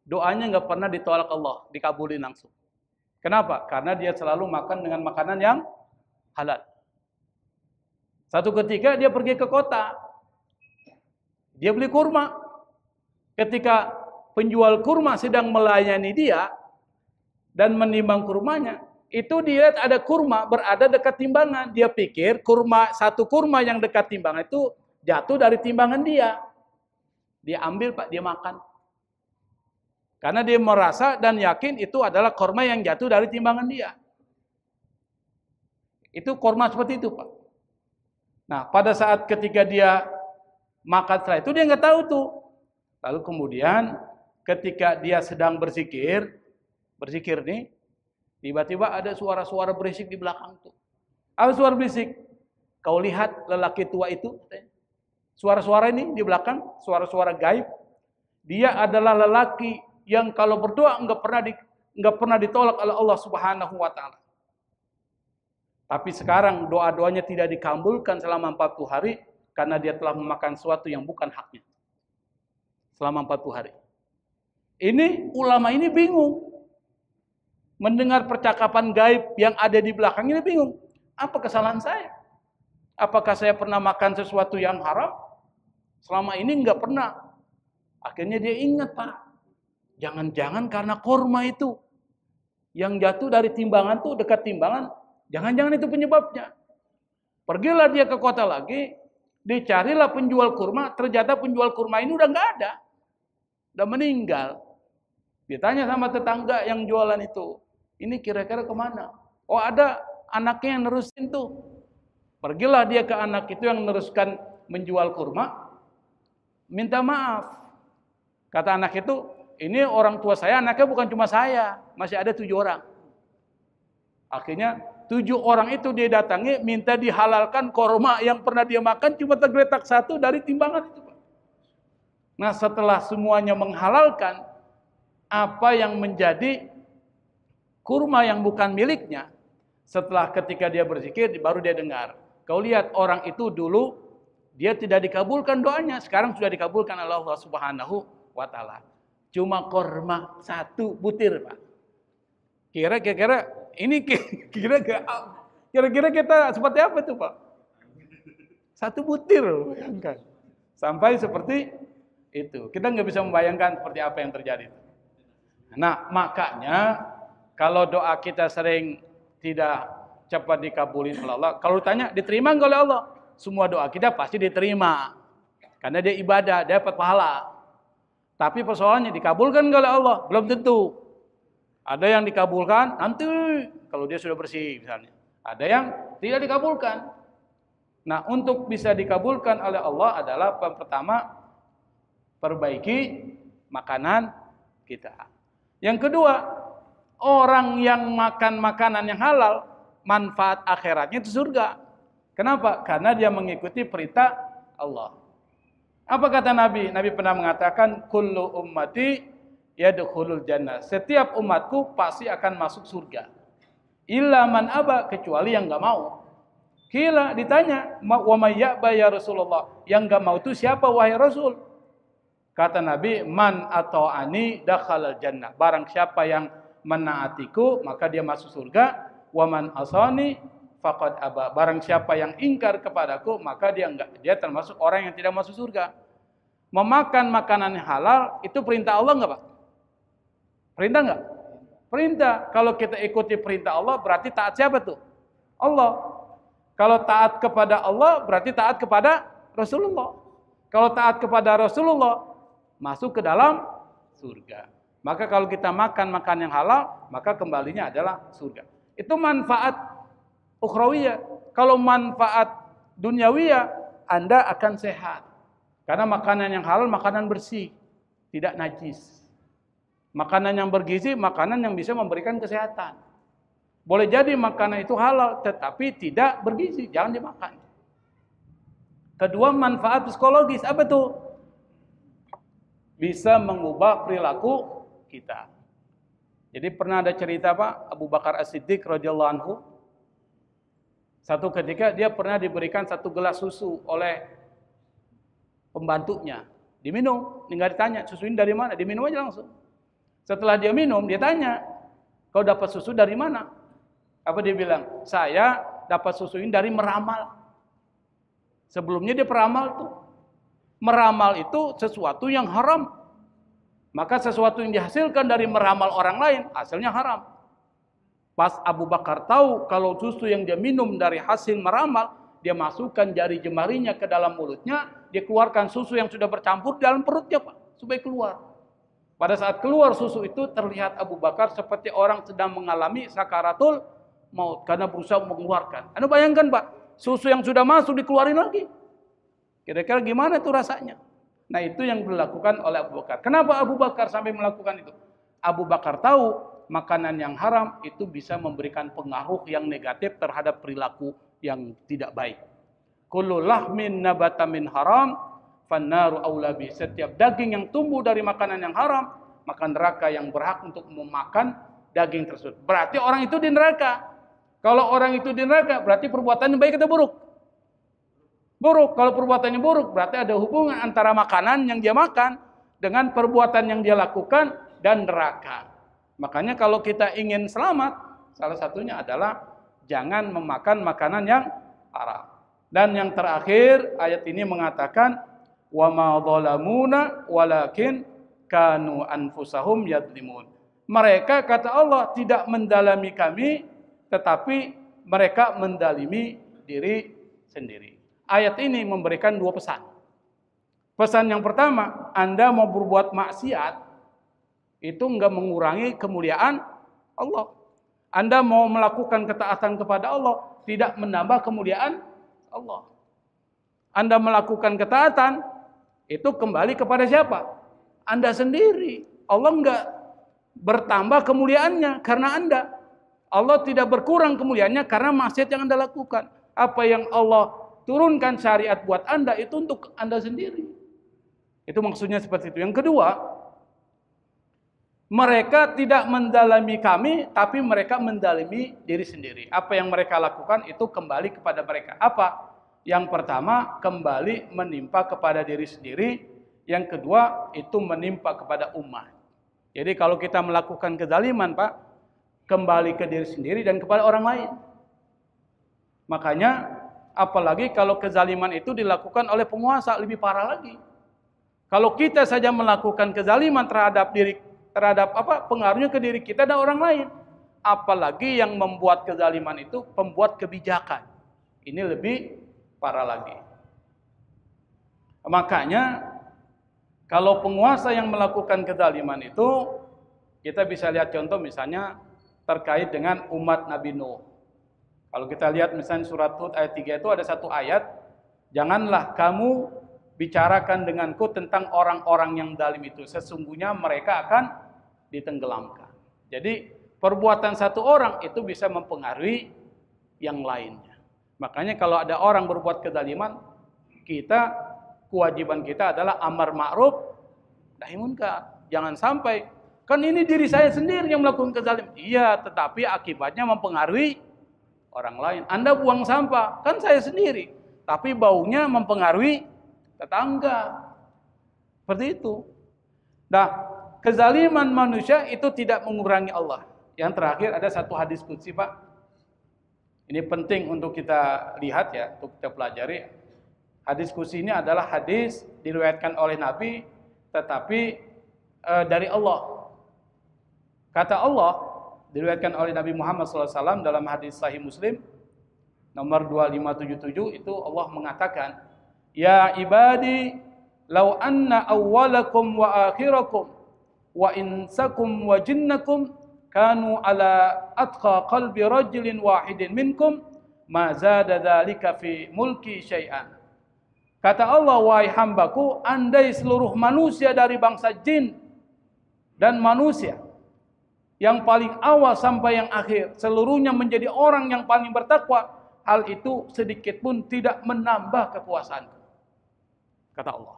doanya nggak pernah ditolak Allah, dikabulin langsung. Kenapa? Karena dia selalu makan dengan makanan yang halal. Satu ketika dia pergi ke kota. Dia beli kurma. Ketika penjual kurma sedang melayani dia dan menimbang kurmanya, itu dia lihat ada kurma berada dekat timbangan. Dia pikir satu kurma yang dekat timbangan itu jatuh dari timbangan dia. Dia ambil Pak, dia makan. Karena dia merasa dan yakin itu adalah kurma yang jatuh dari timbangan dia. Itu kurma seperti itu Pak. Nah pada saat ketika dia makan setelah itu dia nggak tahu tuh. Lalu kemudian ketika dia sedang berzikir nih, tiba-tiba ada suara-suara berisik di belakang tuh. Apa suara berisik? Kau lihat lelaki tua itu? Suara-suara ini di belakang, suara-suara gaib. Dia adalah lelaki yang kalau berdoa nggak pernah ditolak oleh Allah Subhanahu wa taala. Tapi sekarang doa-doanya tidak dikabulkan selama 40 hari. Karena dia telah memakan sesuatu yang bukan haknya. Selama 40 hari. Ini ulama ini bingung. Mendengar percakapan gaib yang ada di belakang ini bingung. Apa kesalahan saya? Apakah saya pernah makan sesuatu yang haram? Selama ini enggak pernah. Akhirnya dia ingat Pak. Jangan-jangan karena kurma itu. Yang jatuh dari timbangan tuh dekat timbangan. Jangan-jangan itu penyebabnya. Pergilah dia ke kota lagi. Dicarilah penjual kurma, ternyata penjual kurma ini udah nggak ada. Udah meninggal. Ditanya sama tetangga yang jualan itu, ini kira-kira kemana? Oh ada anaknya yang nerusin tuh. Pergilah dia ke anak itu yang meneruskan menjual kurma, minta maaf. Kata anak itu, ini orang tua saya, anaknya bukan cuma saya, masih ada 7 orang. Akhirnya 7 orang itu dia datangi, minta dihalalkan kurma yang pernah dia makan cuma tergeletak 1 dari timbangan itu. Nah setelah semuanya menghalalkan apa yang menjadi kurma yang bukan miliknya, setelah ketika dia berzikir baru dia dengar. Kau lihat orang itu dulu dia tidak dikabulkan doanya, sekarang sudah dikabulkan oleh Allah Subhanahu wa taala. Cuma kurma 1 butir Pak. Kira-kira ini kira-kira kita seperti apa tuh Pak? 1 butir, bayangkan. Sampai seperti itu. Kita nggak bisa membayangkan seperti apa yang terjadi. Nah, makanya kalau doa kita sering tidak cepat dikabulin oleh Allah. Kalau ditanya diterima nggak oleh Allah? Semua doa kita pasti diterima. Karena dia ibadah, dia dapat pahala. Tapi persoalannya dikabulkan nggak oleh Allah? Belum tentu. Ada yang dikabulkan nanti kalau dia sudah bersih misalnya. Ada yang tidak dikabulkan. Nah, untuk bisa dikabulkan oleh Allah adalah pertama perbaiki makanan kita. Yang kedua, orang yang makan makanan yang halal, manfaat akhiratnya itu surga. Kenapa? Karena dia mengikuti perintah Allah. Apa kata Nabi? Nabi pernah mengatakan, kullu ummati yadkhulul jannah. Setiap umatku pasti akan masuk surga. Illa man aba, kecuali yang enggak mau. Kila ditanya, wa may ya'ba ya Rasulullah? Yang enggak mau itu siapa wahai Rasul? Kata Nabi, man ata'ani dakhalal jannah. Barang siapa yang menaatiku, maka dia masuk surga. Wa man asani faqad aba. Barang siapa yang ingkar kepadaku, maka dia termasuk orang yang tidak masuk surga. Memakan makanan yang halal itu perintah Allah enggak, Pak? Perintah enggak? Perintah. Kalau kita ikuti perintah Allah berarti taat siapa tuh? Allah. Kalau taat kepada Allah berarti taat kepada Rasulullah. Kalau taat kepada Rasulullah masuk ke dalam surga. Maka kalau kita makan yang halal, maka kembalinya adalah surga. Itu manfaat ukhrawiyah. Kalau manfaat duniawiyah, Anda akan sehat. Karena makanan yang halal, makanan bersih, tidak najis. Makanan yang bergizi, makanan yang bisa memberikan kesehatan. Boleh jadi makanan itu halal, tetapi tidak bergizi, jangan dimakan. Kedua, manfaat psikologis, apa tuh? Bisa mengubah perilaku kita. Jadi pernah ada cerita, Pak, Abu Bakar As-Siddiq radhiyallahu anhu. Satu ketika dia pernah diberikan 1 gelas susu oleh pembantunya. Diminum, enggak ditanya, susu ini dari mana? Diminum aja langsung. Setelah dia minum, dia tanya, kau dapat susu dari mana? Apa dia bilang? Saya dapat susu ini dari meramal. Sebelumnya dia peramal tuh. Meramal itu sesuatu yang haram. Maka sesuatu yang dihasilkan dari meramal orang lain, hasilnya haram. Pas Abu Bakar tahu kalau susu yang dia minum dari hasil meramal, dia masukkan jari jemarinya ke dalam mulutnya, dia keluarkan susu yang sudah bercampur dalam perutnya, Pak, supaya keluar. Pada saat keluar susu itu, terlihat Abu Bakar seperti orang sedang mengalami sakaratul maut, karena berusaha mengeluarkan. Anda bayangkan, Pak, susu yang sudah masuk dikeluarin lagi. Kira-kira gimana itu rasanya? Nah, itu yang dilakukan oleh Abu Bakar. Kenapa Abu Bakar sampai melakukan itu? Abu Bakar tahu makanan yang haram itu bisa memberikan pengaruh yang negatif terhadap perilaku yang tidak baik. Kullu lahmin nabata min haram fannaru aula bi. Setiap daging yang tumbuh dari makanan yang haram, maka neraka yang berhak untuk memakan daging tersebut. Berarti orang itu di neraka. Kalau orang itu di neraka, berarti perbuatannya baik atau buruk? Buruk. Kalau perbuatannya buruk, berarti ada hubungan antara makanan yang dia makan dengan perbuatan yang dia lakukan dan neraka. Makanya kalau kita ingin selamat, salah satunya adalah jangan memakan makanan yang haram. Dan yang terakhir, ayat ini mengatakan, wa ma dhalamuna walakin kanu anfusahum yadlimun. Mereka, kata Allah, tidak mendalami kami, tetapi mereka mendalimi diri sendiri. Ayat ini memberikan 2 pesan. Pesan yang pertama, Anda mau berbuat maksiat, itu enggak mengurangi kemuliaan Allah. Anda mau melakukan ketaatan kepada Allah, tidak menambah kemuliaan Allah. Anda melakukan ketaatan, itu kembali kepada siapa? Anda sendiri. Allah enggak bertambah kemuliaannya karena Anda. Allah tidak berkurang kemuliaannya karena maksiat yang Anda lakukan. Apa yang Allah turunkan syariat buat Anda itu untuk Anda sendiri. Itu maksudnya seperti itu. Yang kedua, mereka tidak mendalami kami, tapi mereka mendalami diri sendiri. Apa yang mereka lakukan itu kembali kepada mereka. Apa? Yang pertama, kembali menimpa kepada diri sendiri. Yang kedua, itu menimpa kepada umat. Jadi kalau kita melakukan kezaliman, Pak, kembali ke diri sendiri dan kepada orang lain. Makanya, apalagi kalau kezaliman itu dilakukan oleh penguasa, lebih parah lagi. Kalau kita saja melakukan kezaliman terhadap pengaruhnya ke diri kita dan orang lain. Apalagi yang membuat kezaliman itu pembuat kebijakan. Ini lebih parah lagi. Makanya kalau penguasa yang melakukan kezaliman itu, kita bisa lihat contoh misalnya terkait dengan umat Nabi Nuh. Kalau kita lihat misalnya surat Hud ayat 3 itu ada satu ayat, janganlah kamu bicarakan denganku tentang orang-orang yang zalim itu, sesungguhnya mereka akan ditenggelamkan. Jadi perbuatan satu orang itu bisa mempengaruhi yang lainnya. Makanya kalau ada orang berbuat kezaliman, kita kewajiban kita adalah amar ma'ruf nahi munkar. Jangan sampai, kan ini diri saya sendiri yang melakukan kezaliman. Iya, tetapi akibatnya mempengaruhi orang lain. Anda buang sampah, kan saya sendiri, tapi baunya mempengaruhi tetangga. Seperti itu. Nah, kezaliman manusia itu tidak mengurangi Allah. Yang terakhir ada satu hadis qudsi, Pak. Ini penting untuk kita lihat ya, untuk kita pelajari. Hadis qudsi ini adalah hadis diriwayatkan oleh Nabi, tetapi dari Allah. Kata Allah, diriwayatkan oleh Nabi Muhammad SAW dalam hadis Sahih Muslim nomor 2577, itu Allah mengatakan, "Ya ibadi, law anna awwalakum wa akhirakum wa insakum wa jinnakum kanu ala atqa qalbi rajulin wahidin minkum ma zada dzalika fi mulki syai'an." Kata Allah, wahai hambaku, andai seluruh manusia dari bangsa jin dan manusia, yang paling awal sampai yang akhir, seluruhnya menjadi orang yang paling bertakwa, hal itu sedikit pun tidak menambah kekuasaanku. Kata Allah.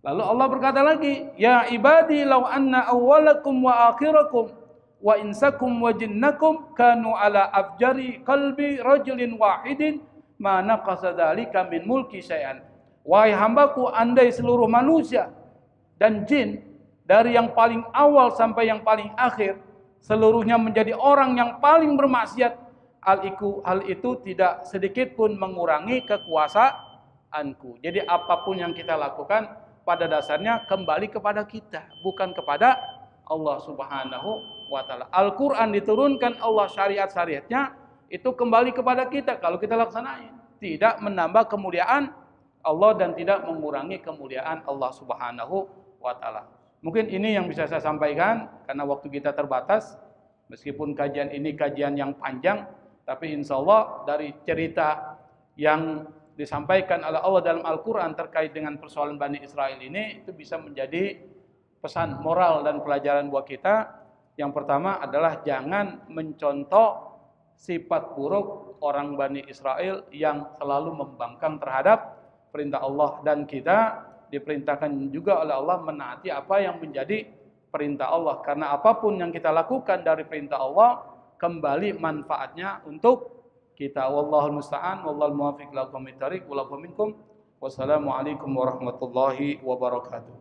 Lalu Allah berkata lagi, "Ya ibadi, law anna awwalakum wa akhirakum wa insakum wa jinnakum kanu ala afjari qalbi rajulin wahidin ma naqasa dzalika min mulki syai'an." Wahai hambaku, andai seluruh manusia dan jin dari yang paling awal sampai yang paling akhir seluruhnya menjadi orang yang paling bermaksiat, hal itu tidak sedikit pun mengurangi kekuasaanku. Jadi apapun yang kita lakukan pada dasarnya kembali kepada kita, bukan kepada Allah Subhanahu wa taala. Al-Qur'an diturunkan Allah, syariat-syariatnya itu kembali kepada kita kalau kita laksanain. Tidak menambah kemuliaan Allah dan tidak mengurangi kemuliaan Allah Subhanahu wa taala. Mungkin ini yang bisa saya sampaikan karena waktu kita terbatas. Meskipun kajian ini kajian yang panjang, tapi insya Allah dari cerita yang disampaikan oleh Allah dalam Al-Quran terkait dengan persoalan Bani Israel ini, itu bisa menjadi pesan moral dan pelajaran buat kita. Yang pertama adalah jangan mencontoh sifat buruk orang Bani Israel yang selalu membangkang terhadap perintah Allah, dan kita diperintahkan juga oleh Allah menaati apa yang menjadi perintah Allah, karena apapun yang kita lakukan dari perintah Allah kembali manfaatnya untuk kita. Wallahul musta'an, wallahul muwaffiq ila aqwamit thariq, wa lakum minkum. Wassalamualaikum warahmatullahi wabarakatuh.